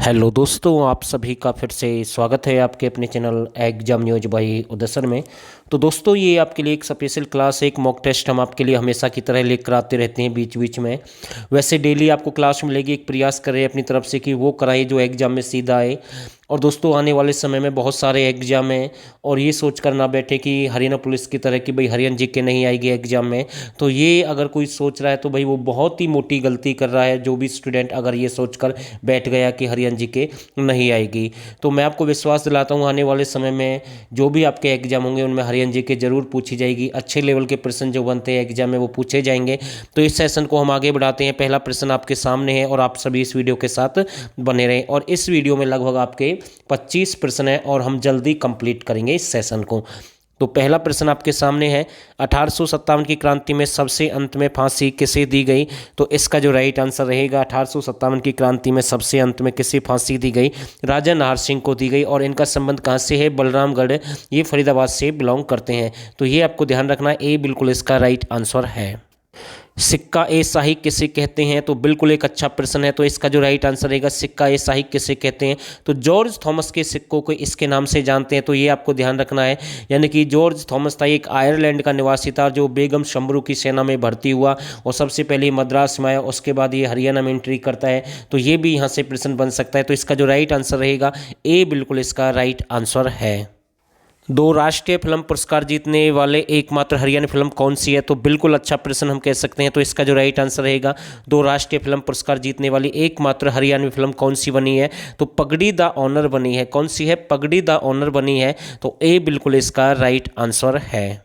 Hello दोस्तों, आप सभी का फिर से स्वागत है आपके अपने चैनल एग्जाम न्यूज बाई उदयसर में। तो दोस्तों, ये आपके लिए एक स्पेशल क्लास, एक मॉक टेस्ट हम आपके लिए हमेशा की तरह लेकर आते रहते हैं बीच बीच में। वैसे डेली आपको क्लास मिलेगी, एक प्रयास करें अपनी तरफ से कि वो कराए जो एग्ज़ाम में सीधा आए। और दोस्तों, आने वाले समय में बहुत सारे एग्ज़ाम हैं और ये सोच कर ना बैठे कि हरियाणा पुलिस की तरह कि भाई हरियाणा जी के नहीं आएगी एग्ज़ाम में। तो ये अगर कोई सोच रहा है तो भाई वो बहुत ही मोटी गलती कर रहा है, जो भी स्टूडेंट अगर ये सोच कर बैठ गया कि हरियाणा जी के नहीं आएगी। तो मैं आपको विश्वास दिलाता हूँ, आने वाले समय में जो भी आपके एग्ज़ाम होंगे उनमें हरियाणा जी के ज़रूर पूछी जाएगी। अच्छे लेवल के प्रश्न जो बनते हैं एग्ज़ाम में वो पूछे जाएंगे। तो इस सेशन को हम आगे बढ़ाते हैं। पहला प्रश्न आपके सामने है और आप सभी इस वीडियो के साथ बने रहें। और इस वीडियो में लगभग आपके 25 प्रश्न है और हम जल्दी कंप्लीट करेंगे इस सेशन को। तो पहला प्रश्न आपके सामने है, 1857 की क्रांति में सबसे अंत में फांसी किसे दी गई? तो इसका जो राइट आंसर रहेगा, 1857 की क्रांति में सबसे अंत में किसे फांसी दी गई? राजा नाहर सिंह को दी गई। और इनका संबंध कहाँ से है? बलरामगढ़, ये फरीदाबाद से बिलोंग करते हैं। तो ये आपको ध्यान रखना है, ए बिल्कुल इसका राइट आंसर है। सिक्का ए शाही किसे कहते हैं? तो बिल्कुल एक अच्छा प्रश्न है। तो इसका जो राइट आंसर रहेगा, सिक्का ए शाही किसे कहते हैं? तो जॉर्ज थॉमस के सिक्कों को इसके नाम से जानते हैं। तो ये आपको ध्यान रखना है, यानी कि जॉर्ज थॉमस था एक आयरलैंड का निवासी था जो बेगम शंभरू की सेना में भर्ती हुआ और सबसे पहले मद्रास में आया। उसके बाद ये हरियाणा में एंट्री करता है। तो ये भी यहाँ से प्रश्न बन सकता है। तो इसका जो राइट आंसर रहेगा, ए बिल्कुल इसका राइट आंसर है। 2 राष्ट्रीय फिल्म पुरस्कार जीतने वाले एकमात्र हरियाणवी फिल्म कौन सी है? तो बिल्कुल अच्छा प्रश्न हम कह सकते हैं। तो इसका जो राइट आंसर रहेगा, 2 राष्ट्रीय फिल्म पुरस्कार जीतने वाली एकमात्र हरियाणवी फिल्म कौन सी बनी है? तो पगड़ी द ऑनर बनी है। कौन सी है? पगड़ी द ऑनर बनी है। तो ए बिल्कुल इसका राइट आंसर है।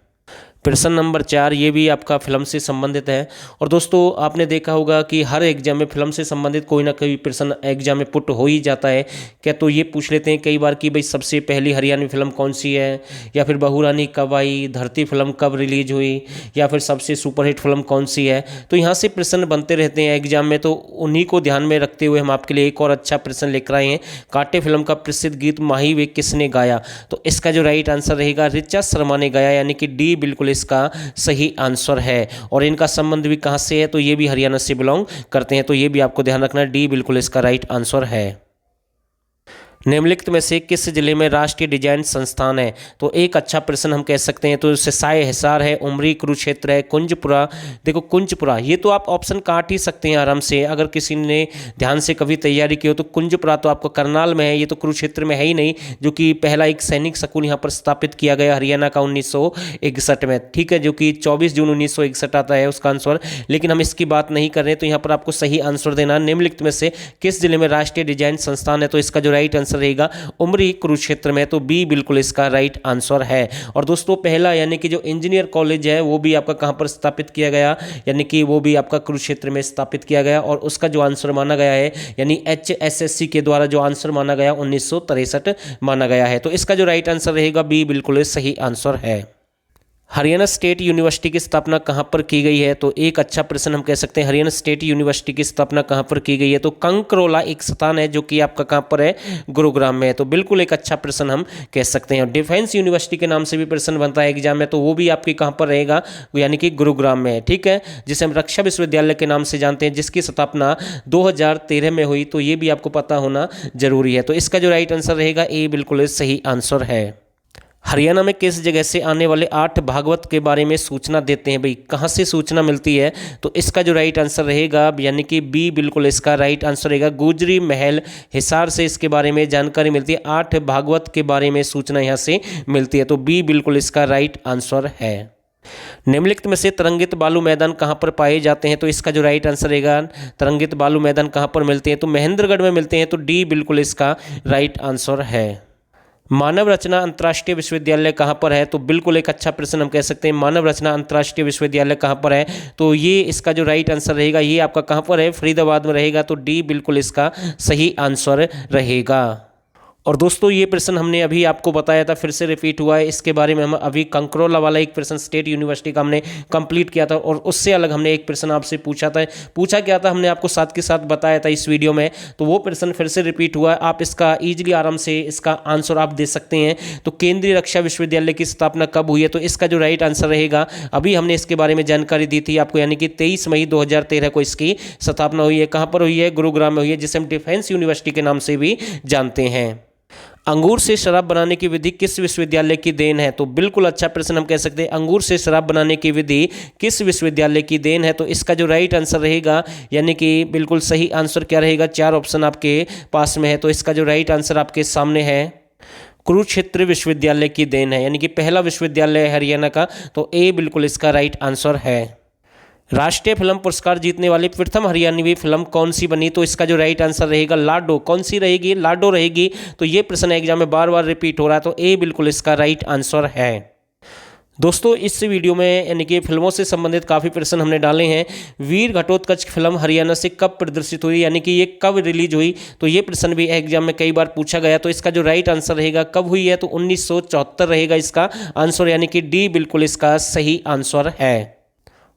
प्रश्न नंबर 4, ये भी आपका फिल्म से संबंधित है। और दोस्तों, आपने देखा होगा कि हर एग्जाम में फिल्म से संबंधित कोई ना कोई प्रश्न एग्जाम में पुट हो ही जाता है क्या? तो ये पूछ लेते हैं कई बार कि भाई सबसे पहली हरियाणवी फिल्म कौन सी है, या फिर बहू रानी कब आई, धरती फिल्म कब रिलीज हुई, या फिर सबसे सुपरहिट फिल्म कौन सी है। तो यहाँ से प्रश्न बनते रहते हैं एग्जाम में। तो उन्हीं को ध्यान में रखते हुए हम आपके लिए एक और अच्छा प्रश्न लेकर आए हैं। कांटे फिल्म का प्रसिद्ध गीत माही वे किसने गाया? तो इसका जो राइट आंसर रहेगा, ऋचा शर्मा ने गाया, यानी कि डी बिल्कुल इसका सही आंसर है। और इनका संबंध भी कहां से है? तो ये भी हरियाणा से बिलोंग करते हैं। तो ये भी आपको ध्यान रखना, डी बिल्कुल इसका राइट आंसर है। निम्नलिखित में से किस जिले में राष्ट्रीय डिजाइन संस्थान है? तो एक अच्छा प्रश्न हम कह सकते हैं। तो सिसाई, हिसार है, उमरी, कुरुक्षेत्र है, कुंजपुरा। देखो कुंजपुरा, ये तो आप ऑप्शन काट ही सकते हैं आराम से, अगर किसी ने ध्यान से कभी तैयारी की हो। तो कुंजपुरा तो आपको करनाल में है, ये तो कुरुक्षेत्र में है ही नहीं, जो कि पहला एक सैनिक स्कूल यहाँ पर स्थापित किया गया हरियाणा का 1961 में, ठीक है, जो कि 24 जून 1961 आता है उसका आंसर। लेकिन हम इसकी बात नहीं कर रहे, तो यहाँ पर आपको सही आंसर देना, निम्नलिखित में से किस जिले में राष्ट्रीय डिजाइन संस्थान है? तो इसका जो राइट रहेगा, उमरी, कुरुक्षेत्र में। तो बी बिल्कुल इसका राइट आंसर है। और दोस्तों, पहला यानी कि जो इंजीनियर कॉलेज है वो भी आपका कहां पर स्थापित किया गया? यानी कि वो भी आपका कुरुक्षेत्र में स्थापित किया गया। और उसका जो आंसर माना गया है, यानी HSSC के द्वारा जो आंसर माना गया 1963 माना गया है। तो इसका जो राइट आंसर रहेगा, बी बिल्कुल सही आंसर है। हरियाणा स्टेट यूनिवर्सिटी की स्थापना कहाँ पर की गई है? तो एक अच्छा प्रश्न हम कह सकते हैं, हरियाणा स्टेट यूनिवर्सिटी की स्थापना कहाँ पर की गई है? तो कंकरोला एक स्थान है जो कि आपका कहाँ पर है? गुरुग्राम में है। तो बिल्कुल एक अच्छा प्रश्न हम कह सकते हैं। और डिफेंस यूनिवर्सिटी के नाम से भी प्रश्न बनता है एग्जाम में, तो वो भी आपकी कहाँ पर रहेगा? यानी कि गुरुग्राम में है, ठीक है, जिसे हम रक्षा विश्वविद्यालय के नाम से जानते हैं, जिसकी स्थापना 2013 में हुई। तो ये भी आपको पता होना जरूरी है। तो इसका जो राइट आंसर रहेगा, ए बिल्कुल सही आंसर है। हरियाणा में किस जगह से आने वाले 8 भागवत के बारे में सूचना देते हैं? भाई कहाँ से सूचना मिलती है? तो इसका जो राइट आंसर रहेगा, यानी कि बी बिल्कुल इसका राइट आंसर रहेगा, गुजरी महल हिसार से इसके बारे में जानकारी मिलती है। 8 भागवत के बारे में सूचना यहाँ से मिलती है। तो बी बिल्कुल इसका राइट आंसर है। निम्नलिखित में से तरंगित बालू मैदान कहाँ पर पाए जाते हैं? तो इसका जो राइट आंसर रहेगा, तरंगित बालू मैदान कहाँ पर मिलते हैं? तो महेंद्रगढ़ में मिलते हैं। तो डी बिल्कुल इसका राइट आंसर है। मानव रचना अंतर्राष्ट्रीय विश्वविद्यालय कहाँ पर है? तो बिल्कुल एक अच्छा प्रश्न हम कह सकते हैं, मानव रचना अंतर्राष्ट्रीय विश्वविद्यालय कहाँ पर है? तो ये इसका जो राइट आंसर रहेगा, ये आपका कहाँ पर है? फरीदाबाद में रहेगा। तो डी बिल्कुल इसका सही आंसर रहेगा। और दोस्तों ये प्रश्न हमने अभी आपको बताया था, फिर से रिपीट हुआ है। इसके बारे में हम अभी कंकरोला वाला एक प्रश्न स्टेट यूनिवर्सिटी का हमने कंप्लीट किया था, और उससे अलग हमने एक प्रश्न आपसे पूछा क्या था, हमने आपको साथ के साथ बताया था इस वीडियो में। तो वो प्रश्न फिर से रिपीट हुआ है। आप इसका ईजिली आराम से इसका आंसर आप दे सकते हैं। तो केंद्रीय रक्षा विश्वविद्यालय की स्थापना कब हुई है, तो इसका जो राइट आंसर रहेगा, अभी हमने इसके बारे में जानकारी दी थी आपको, यानी कि 23 मई 2013 को इसकी स्थापना हुई है। कहाँ पर हुई है? गुरुग्राम में हुई है, जिसे हम डिफेंस यूनिवर्सिटी के नाम से भी जानते हैं। अंगूर से शराब बनाने की विधि किस विश्वविद्यालय की देन है? तो बिल्कुल अच्छा प्रश्न हम कह सकते हैं, अंगूर से शराब बनाने की विधि किस विश्वविद्यालय की देन है? तो इसका जो राइट आंसर रहेगा, यानी कि बिल्कुल सही आंसर क्या रहेगा, 4 ऑप्शन आपके पास में है। तो इसका जो राइट आंसर आपके सामने है, कुरुक्षेत्र विश्वविद्यालय की देन है, यानी कि पहला विश्वविद्यालय है हरियाणा का। तो ए बिल्कुल इसका राइट आंसर है। राष्ट्रीय फिल्म पुरस्कार जीतने वाली प्रथम हरियाणवी फिल्म कौन सी बनी? तो इसका जो राइट आंसर रहेगा, लाडो। कौन सी रहेगी? लाडो रहेगी। तो ये प्रश्न एग्जाम में बार बार रिपीट हो रहा है, तो ए बिल्कुल इसका राइट आंसर है। दोस्तों इस वीडियो में यानी कि फिल्मों से संबंधित काफ़ी प्रश्न हमने डाले हैं। वीर घटोत्कच फिल्म हरियाणा से कब प्रदर्शित हुई, यानी कि ये कब रिलीज हुई? तो ये प्रश्न भी एग्जाम में कई बार पूछा गया। तो इसका जो राइट आंसर रहेगा, कब हुई है? तो 1974 रहेगा इसका आंसर, यानी कि डी बिल्कुल इसका सही आंसर है।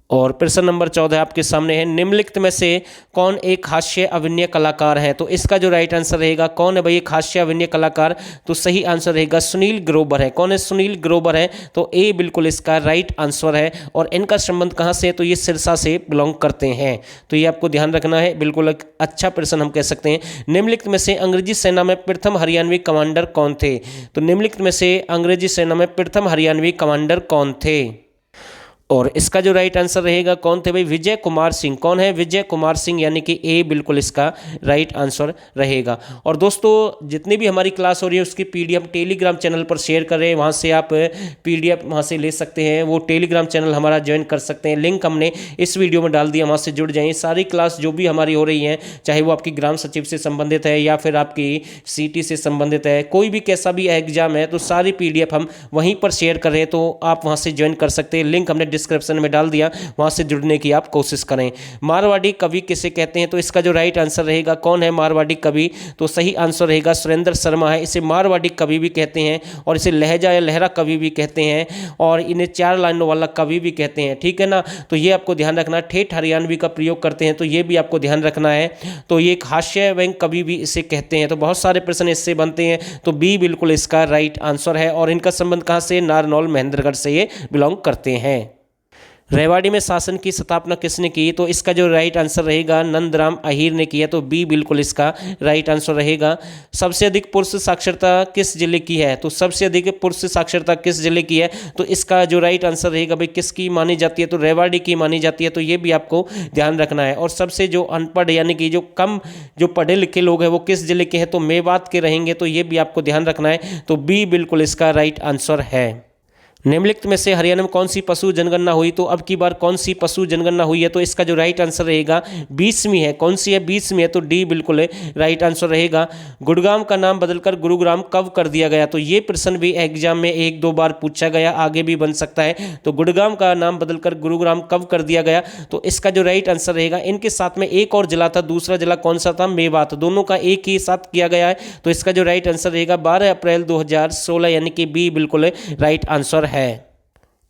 और प्रश्न नंबर 14 आपके सामने है, निम्नलिखित में से कौन एक हास्य अभिनय कलाकार है? तो इसका जो राइट आंसर रहेगा, कौन है भाई एक हास्य अभिनय कलाकार? तो सही आंसर रहेगा सुनील ग्रोवर है। कौन है? सुनील ग्रोवर है। तो ए बिल्कुल इसका राइट आंसर है। और इनका संबंध कहाँ से है? तो ये सिरसा से बिलोंग करते हैं। तो ये आपको ध्यान रखना है, बिल्कुल एक अच्छा प्रश्न हम कह सकते हैं। निम्नलिखित में से अंग्रेजी सेना में प्रथम हरियाणवी कमांडर कौन थे? तो निम्नलिखित में से अंग्रेजी सेना में प्रथम हरियाणवी कमांडर कौन थे? और इसका जो राइट आंसर रहेगा, कौन थे भाई? विजय कुमार सिंह। कौन है? विजय कुमार सिंह, यानी कि ए बिल्कुल इसका राइट आंसर रहेगा। और दोस्तों जितनी भी हमारी क्लास हो रही है उसकी पीडीएफ टेलीग्राम चैनल पर शेयर कर रहे हैं, वहाँ से आप पीडीएफ वहाँ से ले सकते हैं। वो टेलीग्राम चैनल हमारा ज्वाइन कर सकते हैं, लिंक हमने इस वीडियो में डाल दिया, वहाँ से जुड़ जाएँ। सारी क्लास जो भी हमारी हो रही हैं, चाहे वो आपकी ग्राम सचिव से संबंधित है या फिर आपकी सीटी से संबंधित है, कोई भी कैसा भी एग्जाम है, तो सारी पीडीएफ हम वहीं पर शेयर कर रहे हैं। तो आप वहाँ से ज्वाइन कर सकते हैं, लिंक हमने डिस्क्रिप्शन में डाल दिया, वहां से जुड़ने की आप कोशिश करें। मारवाड़ी कवि किसे कहते हैं? तो इसका जो राइट आंसर रहेगा, कौन है मारवाड़ी कवि? तो सही आंसर रहेगा सुरेंद्र शर्मा है। इसे मारवाड़ी कवि भी कहते हैं, और इसे लहजा या लहरा कवि भी कहते हैं, और इन्हें 4 लाइनों वाला कवि भी कहते हैं। ठीक है ना? तो ये आपको ध्यान रखना। ठेठ हरियाणवी का प्रयोग करते हैं, तो ये भी आपको ध्यान रखना है। तो ये एक हास्य व्यंग कवि भी इसे कहते हैं। तो बहुत सारे प्रश्न इससे बनते हैं, तो बी बिल्कुल इसका राइट आंसर है। और इनका संबंध कहां से? नारनौल महेंद्रगढ़ से ये बिलोंग करते हैं। रेवाड़ी में शासन की स्थापना किसने की? तो इसका जो राइट आंसर रहेगा, नंदराम अहीर ने किया। तो बी बिल्कुल इसका राइट आंसर रहेगा। सबसे अधिक पुरुष साक्षरता किस जिले की है? तो सबसे अधिक पुरुष साक्षरता किस जिले की है? तो इसका जो राइट आंसर रहेगा भाई, किसकी मानी जाती है? तो रेवाड़ी की मानी जाती है। तो ये भी आपको ध्यान रखना है। और सबसे जो अनपढ़ यानी कि जो कम जो पढ़े लिखे लोग हैं वो किस जिले के हैं? तो मेवात के रहेंगे। तो ये भी आपको ध्यान रखना है। तो बी बिल्कुल इसका राइट आंसर है। निम्नलिखित में से हरियाणा में कौन सी पशु जनगणना हुई? तो अब की बार कौन सी पशु जनगणना हुई है? तो इसका जो राइट आंसर रहेगा 20वीं है। कौन सी है? 20वीं है। तो डी बिल्कुल राइट आंसर रहेगा। गुड़गांव का नाम बदलकर गुरुग्राम कब कर दिया गया? तो ये प्रश्न भी एग्जाम में 1-2 बार पूछा गया, आगे भी बन सकता है। तो गुड़गांव का नाम बदलकर गुरुग्राम कब कर दिया गया? तो इसका जो राइट आंसर रहेगा, इनके साथ में एक और जिला था, दूसरा जिला कौन सा था? मेवात। दोनों का एक ही साथ किया गया है। तो इसका जो राइट आंसर रहेगा 12 अप्रैल 2016, यानी कि बी बिल्कुल राइट आंसर है।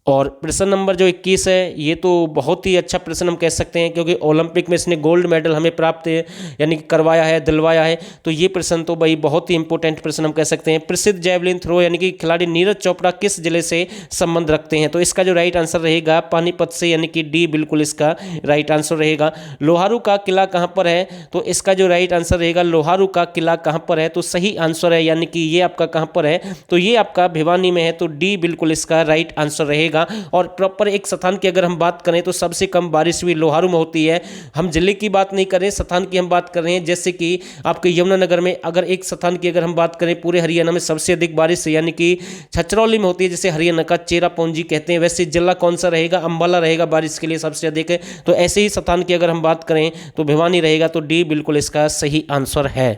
और प्रश्न नंबर जो 21 है, ये तो बहुत ही अच्छा प्रश्न हम कह सकते हैं, क्योंकि ओलंपिक में इसने गोल्ड मेडल हमें प्राप्त यानी कि करवाया है, दिलवाया है। तो ये प्रश्न तो भाई बहुत ही इंपॉर्टेंट प्रश्न हम कह सकते हैं। प्रसिद्ध जैवलिन थ्रो यानी कि खिलाड़ी नीरज चोपड़ा किस जिले से संबंध रखते हैं? तो इसका जो राइट आंसर रहेगा पानीपत से, यानी कि डी बिल्कुल इसका राइट आंसर रहेगा। लोहारू का किला कहाँ पर है? तो इसका जो राइट आंसर रहेगा, लोहारू का किला कहाँ पर है? तो सही आंसर है, यानी कि ये आपका कहाँ पर है? तो ये आपका भिवानी में है। तो डी बिल्कुल इसका राइट आंसर रहेगा। और प्रॉपर एक स्थान की अगर हम बात करें तो सबसे कम बारिश भी लोहारू में होती है। हम जिले की बात नहीं कर रहे, स्थान की हम बात कर रहे हैं। जैसे कि आपके यमुनानगर में अगर एक स्थान की अगर हम बात करें, पूरे हरियाणा में सबसे अधिक बारिश यानी कि छछरौली में होती है, जिसे हरियाणा का चेरापूंजी कहते हैं। वैसे जिला कौन सा रहेगा? अंबाला रहेगा बारिश के लिए सबसे अधिक है। तो ऐसे ही स्थान की अगर हम बात करें तो भिवानी रहेगा। तो डी बिल्कुल इसका सही आंसर है।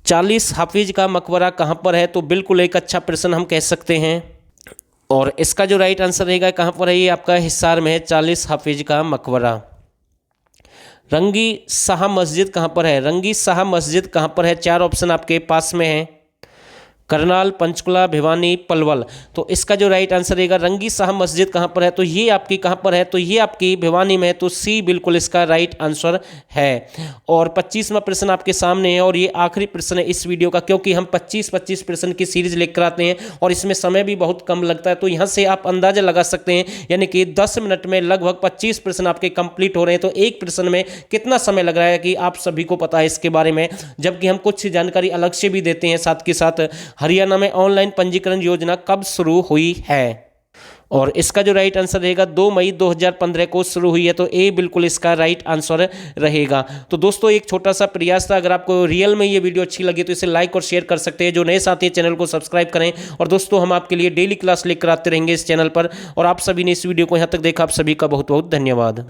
40 हाफिज का मकबरा कहाँ पर है? तो बिल्कुल एक अच्छा प्रश्न हम कह सकते हैं। और इसका जो राइट आंसर रहेगा कहाँ पर है? ये आपका हिसार में है, 40 हाफिज का मकबरा। रंगी शाह मस्जिद कहाँ पर है? रंगी शाह मस्जिद कहाँ पर है? 4 ऑप्शन आपके पास में है। करनाल, पंचकुला, भिवानी, पलवल। तो इसका जो राइट आंसर रहेगा रंगी साहब मस्जिद कहाँ पर है, तो ये आपकी कहाँ पर है, तो ये आपकी भिवानी में है, तो सी बिल्कुल इसका राइट आंसर है। और 25वां प्रश्न आपके सामने है और ये आखिरी प्रश्न है इस वीडियो का, क्योंकि हम 25-25 प्रश्न की सीरीज लेकर आते हैं और इसमें समय भी बहुत कम लगता है। तो यहाँ से आप अंदाजा लगा सकते हैं, यानी कि 10 मिनट में लगभग 25 प्रश्न आपके कंप्लीट हो रहे हैं। तो एक प्रश्न में कितना समय लग रहा है कि आप सभी को पता है इसके बारे में, जबकि हम कुछ जानकारी अलग से भी देते हैं साथ के साथ। हरियाणा में ऑनलाइन पंजीकरण योजना कब शुरू हुई है, और इसका जो राइट आंसर रहेगा 2 मई 2015 को शुरू हुई है, तो ए बिल्कुल इसका राइट आंसर रहेगा। तो दोस्तों एक छोटा सा प्रयास था, अगर आपको रियल में ये वीडियो अच्छी लगी तो इसे लाइक और शेयर कर सकते हैं। जो नए साथी हैं चैनल को सब्सक्राइब करें, और दोस्तों हम आपके लिए डेली क्लास लेकर आते रहेंगे इस चैनल पर। और आप सभी ने इस वीडियो को यहाँ तक देखा, आप सभी का बहुत बहुत धन्यवाद।